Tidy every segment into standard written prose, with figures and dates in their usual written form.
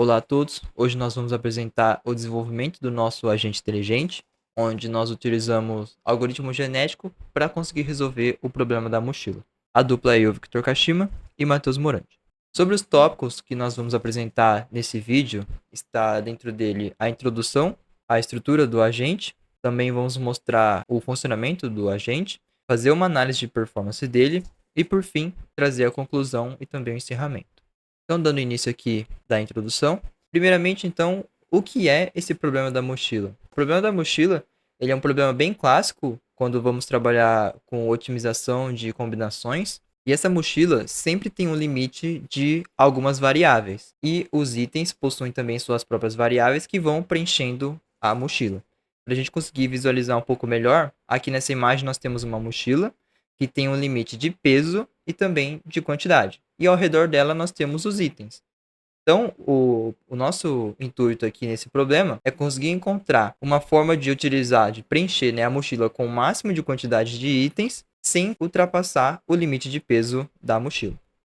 Olá a todos, hoje nós vamos apresentar o desenvolvimento do nosso agente inteligente, onde nós utilizamos algoritmo genético para conseguir resolver o problema da mochila. A dupla é eu, Victor Kashima e Matheus Morandi. Sobre os tópicos que nós vamos apresentar nesse vídeo, está dentro dele a introdução, a estrutura do agente, também vamos mostrar o funcionamento do agente, fazer uma análise de performance dele e, por fim, trazer a conclusão e também o encerramento. Então, dando início aqui da introdução, primeiramente, então, o que é esse problema da mochila? O problema da mochila, ele é um problema bem clássico quando vamos trabalhar com otimização de combinações, e essa mochila sempre tem um limite de algumas variáveis, e os itens possuem também suas próprias variáveis que vão preenchendo a mochila. Para a gente conseguir visualizar um pouco melhor, aqui nessa imagem nós temos uma mochila que tem um limite de peso e também de quantidade. E ao redor dela nós temos os itens. Então, o nosso intuito aqui nesse problema é conseguir encontrar uma forma de utilizar, de preencher, né, a mochila com o máximo de quantidade de itens, sem ultrapassar o limite de peso da mochila.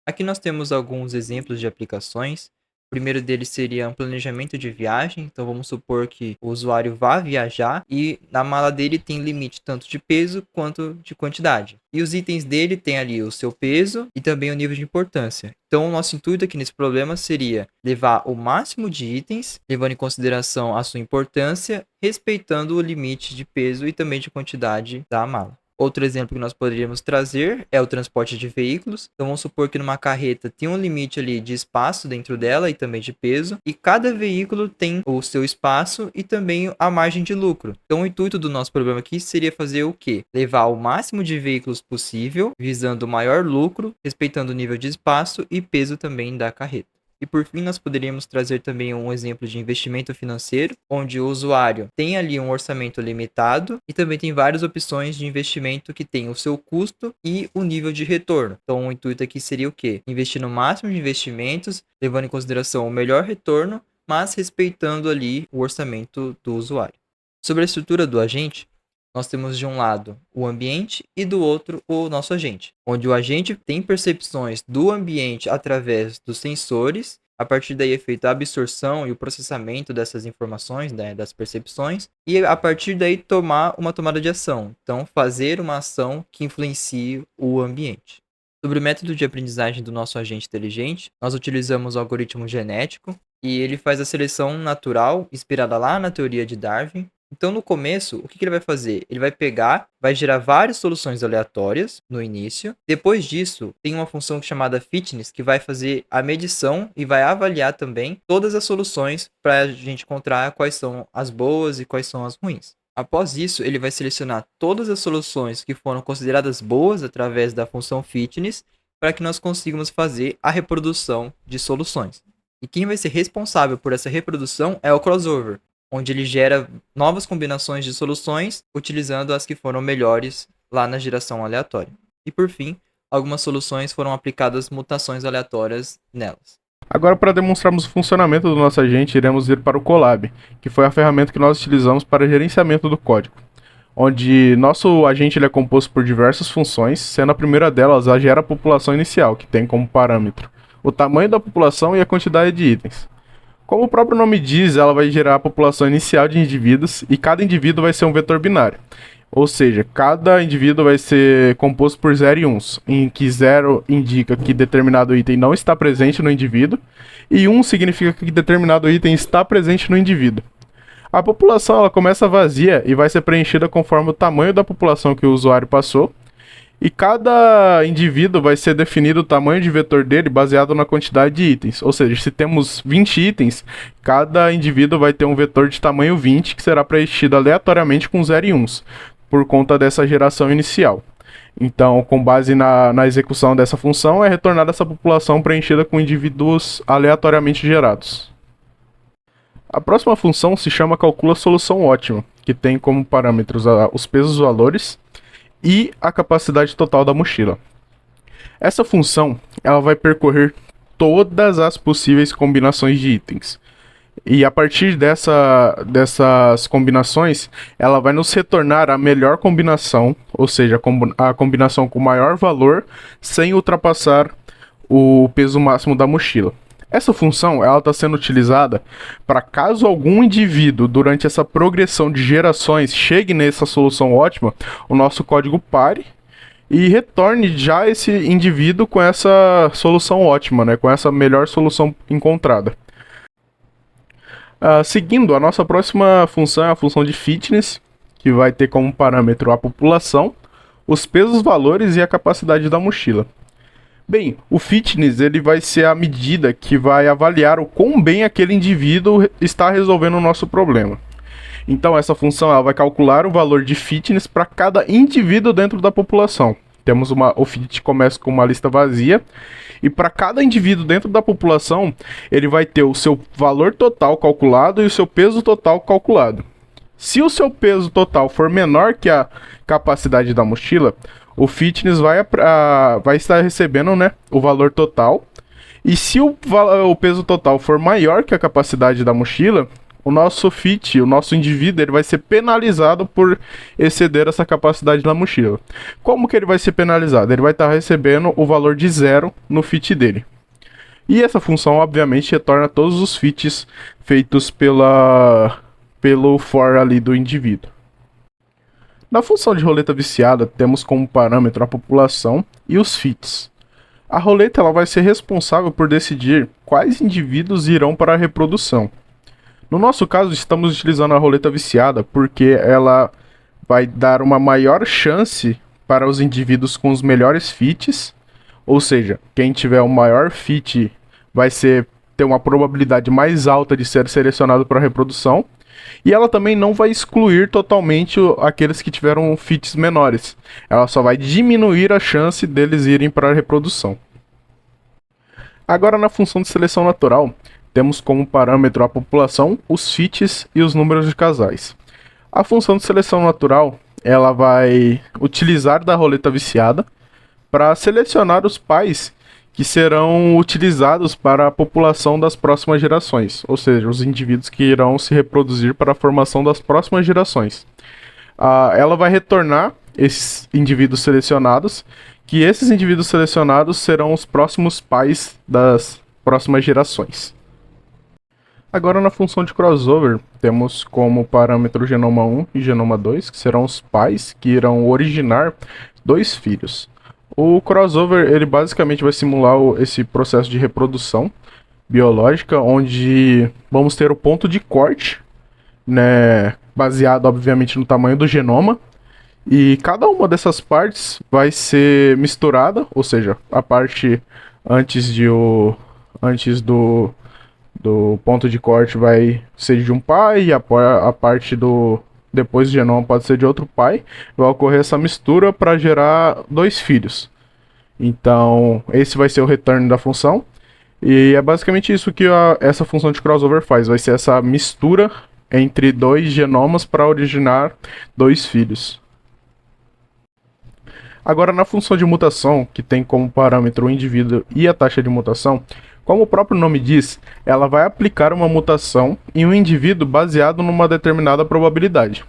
Aqui nós temos alguns exemplos de aplicações. O primeiro deles seria um planejamento de viagem. Então vamos supor que o usuário vá viajar e na mala dele tem limite tanto de peso quanto de quantidade. E os itens dele têm ali o seu peso e também o nível de importância. Então o nosso intuito aqui nesse problema seria levar o máximo de itens, levando em consideração a sua importância, respeitando o limite de peso e também de quantidade da mala. Outro exemplo que nós poderíamos trazer é o transporte de veículos. Então vamos supor que numa carreta tem um limite ali de espaço dentro dela e também de peso. E cada veículo tem o seu espaço e também a margem de lucro. Então o intuito do nosso problema aqui seria fazer o quê? Levar o máximo de veículos possível, visando o maior lucro, respeitando o nível de espaço e peso também da carreta. E por fim, nós poderíamos trazer também um exemplo de investimento financeiro, onde o usuário tem ali um orçamento limitado e também tem várias opções de investimento que tem o seu custo e o nível de retorno. Então, o intuito aqui seria o quê? Investir no máximo de investimentos, levando em consideração o melhor retorno, mas respeitando ali o orçamento do usuário. Sobre a estrutura do agente, nós temos de um lado o ambiente e do outro o nosso agente, onde o agente tem percepções do ambiente através dos sensores, a partir daí é feita a absorção e o processamento dessas informações, né, das percepções, e a partir daí tomar uma tomada de ação, então fazer uma ação que influencie o ambiente. Sobre o método de aprendizagem do nosso agente inteligente, nós utilizamos o algoritmo genético, e ele faz a seleção natural, inspirada lá na teoria de Darwin. Então, no começo, o que ele vai fazer? Ele vai pegar, vai gerar várias soluções aleatórias no início. Depois disso, tem uma função chamada fitness, que vai fazer a medição e vai avaliar também todas as soluções para a gente encontrar quais são as boas e quais são as ruins. Após isso, ele vai selecionar todas as soluções que foram consideradas boas através da função fitness para que nós consigamos fazer a reprodução de soluções. E quem vai ser responsável por essa reprodução é o crossover, onde ele gera novas combinações de soluções, utilizando as que foram melhores lá na geração aleatória. E por fim, algumas soluções foram aplicadas mutações aleatórias nelas. Agora, para demonstrarmos o funcionamento do nosso agente, iremos ir para o Colab, que foi a ferramenta que nós utilizamos para gerenciamento do código, onde nosso agente ele é composto por diversas funções, sendo a primeira delas a gera população inicial, que tem como parâmetro o tamanho da população e a quantidade de itens. Como o próprio nome diz, ela vai gerar a população inicial de indivíduos e cada indivíduo vai ser um vetor binário. Ou seja, cada indivíduo vai ser composto por 0 e 1, em que 0 indica que determinado item não está presente no indivíduo e 1 significa que determinado item está presente no indivíduo. A população ela começa vazia e vai ser preenchida conforme o tamanho da população que o usuário passou. E cada indivíduo vai ser definido o tamanho de vetor dele baseado na quantidade de itens. Ou seja, se temos 20 itens, cada indivíduo vai ter um vetor de tamanho 20 que será preenchido aleatoriamente com 0 e 1, por conta dessa geração inicial. Então, com base na execução dessa função, é retornada essa população preenchida com indivíduos aleatoriamente gerados. A próxima função se chama calcula solução ótima, que tem como parâmetros os pesos valores e a capacidade total da mochila. Essa função ela vai percorrer todas as possíveis combinações de itens. E a partir dessas combinações, ela vai nos retornar a melhor combinação, ou seja, a combinação com maior valor, sem ultrapassar o peso máximo da mochila. Essa função ela está sendo utilizada para caso algum indivíduo durante essa progressão de gerações chegue nessa solução ótima, o nosso código pare e retorne já esse indivíduo com essa solução ótima, né, com essa melhor solução encontrada. Seguindo, a nossa próxima função é a função de fitness, que vai ter como parâmetro a população, os pesos, valores e a capacidade da mochila. Bem, o fitness ele vai ser a medida que vai avaliar o quão bem aquele indivíduo está resolvendo o nosso problema. Então essa função ela vai calcular o valor de fitness para cada indivíduo dentro da população. O fit começa com uma lista vazia e para cada indivíduo dentro da população ele vai ter o seu valor total calculado e o seu peso total calculado. Se o seu peso total for menor que a capacidade da mochila, o fitness vai estar recebendo, né, o valor total. E se o peso total for maior que a capacidade da mochila, o nosso indivíduo, ele vai ser penalizado por exceder essa capacidade da mochila. Como que ele vai ser penalizado? Ele vai estar recebendo o valor de 0 no fit dele. E essa função, obviamente, retorna todos os fits feitos pelo for ali do indivíduo. Na função de roleta viciada, temos como parâmetro a população e os fits. A roleta ela vai ser responsável por decidir quais indivíduos irão para a reprodução. No nosso caso, estamos utilizando a roleta viciada porque ela vai dar uma maior chance para os indivíduos com os melhores fits, ou seja, quem tiver o maior fit vai ter uma probabilidade mais alta de ser selecionado para a reprodução, e ela também não vai excluir totalmente aqueles que tiveram fits menores, ela só vai diminuir a chance deles irem para a reprodução. Agora na função de seleção natural, temos como parâmetro a população, os fits e os números de casais. A função de seleção natural, ela vai utilizar da roleta viciada para selecionar os pais que serão utilizados para a população das próximas gerações, ou seja, os indivíduos que irão se reproduzir para a formação das próximas gerações. Ela vai retornar esses indivíduos selecionados, que esses indivíduos selecionados serão os próximos pais das próximas gerações. Agora na função de crossover, temos como parâmetro genoma 1 e genoma 2, que serão os pais que irão originar dois filhos. O crossover ele basicamente vai simular esse processo de reprodução biológica, onde vamos ter o ponto de corte, né, baseado obviamente no tamanho do genoma, e cada uma dessas partes vai ser misturada, ou seja, a parte antes do ponto de corte vai ser de um pai, e a parte depois do genoma pode ser de outro pai. Vai ocorrer essa mistura para gerar dois filhos. Então, esse vai ser o return da função. E é basicamente isso que essa função de crossover faz. Vai ser essa mistura entre dois genomas para originar dois filhos. Agora, na função de mutação, que tem como parâmetro o indivíduo e a taxa de mutação, como o próprio nome diz, ela vai aplicar uma mutação em um indivíduo baseado numa determinada probabilidade.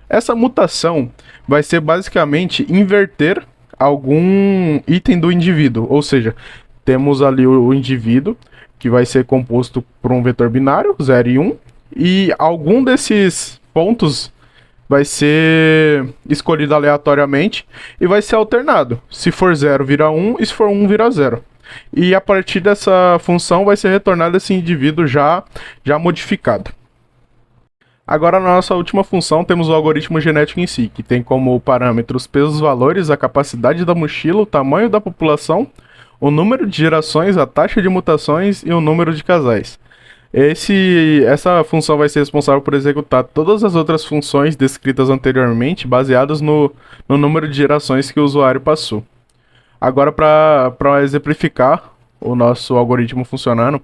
Essa mutação vai ser basicamente inverter algum item do indivíduo, ou seja, temos ali o indivíduo que vai ser composto por um vetor binário, 0 e 1, e algum desses pontos vai ser escolhido aleatoriamente e vai ser alternado. Se for 0, vira 1, e se for 1, vira 0. E a partir dessa função vai ser retornado esse indivíduo já modificado. Agora na nossa última função temos o algoritmo genético em si, que tem como parâmetros pesos, valores, a capacidade da mochila, o tamanho da população, o número de gerações, a taxa de mutações e o número de casais. Essa função vai ser responsável por executar todas as outras funções descritas anteriormente, baseadas no número de gerações que o usuário passou. Agora, para exemplificar o nosso algoritmo funcionando,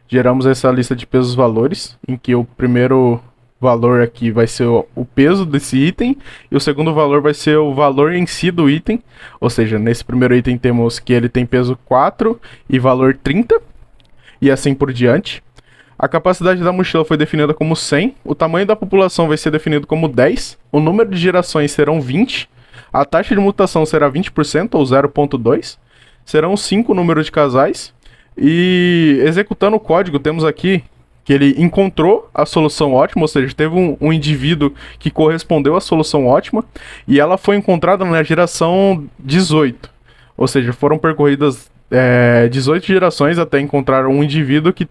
geramos essa lista de pesos valores, em que o primeiro valor aqui vai ser o peso desse item, e o segundo valor vai ser o valor em si do item, ou seja, nesse primeiro item temos que ele tem peso 4 e valor 30, e assim por diante. A capacidade da mochila foi definida como 100, o tamanho da população vai ser definido como 10, o número de gerações serão 20, a taxa de mutação será 20% ou 0,2, serão 5 números de casais, E executando o código, temos aqui que ele encontrou a solução ótima, ou seja, teve um indivíduo que correspondeu à solução ótima, e ela foi encontrada na geração 18. Ou seja, foram percorridas 18 gerações até encontrar um indivíduo que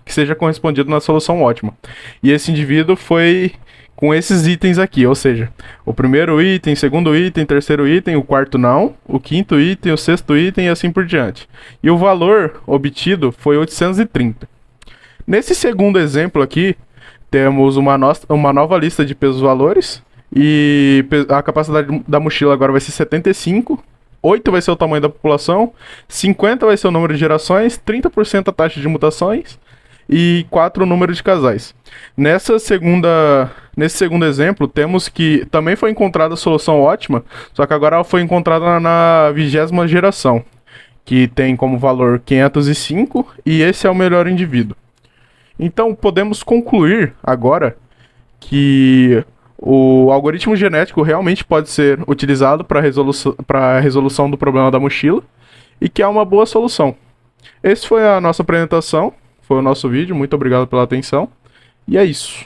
seja correspondido na solução ótima. E esse indivíduo foi com esses itens aqui, ou seja, o primeiro item, segundo item, terceiro item, o quarto não, o quinto item, o sexto item e assim por diante. E o valor obtido foi 830. Nesse segundo exemplo aqui, temos uma nova lista de pesos-valores e a capacidade da mochila agora vai ser 75, 8 vai ser o tamanho da população, 50 vai ser o número de gerações, 30% a taxa de mutações e 4 o número de casais. Nesse segundo exemplo, temos que também foi encontrada a solução ótima, só que agora ela foi encontrada na 20ª geração, que tem como valor 505 e esse é o melhor indivíduo. Então, podemos concluir agora que o algoritmo genético realmente pode ser utilizado para a resolução do problema da mochila e que é uma boa solução. Essa foi a nossa apresentação, foi o nosso vídeo, muito obrigado pela atenção e é isso.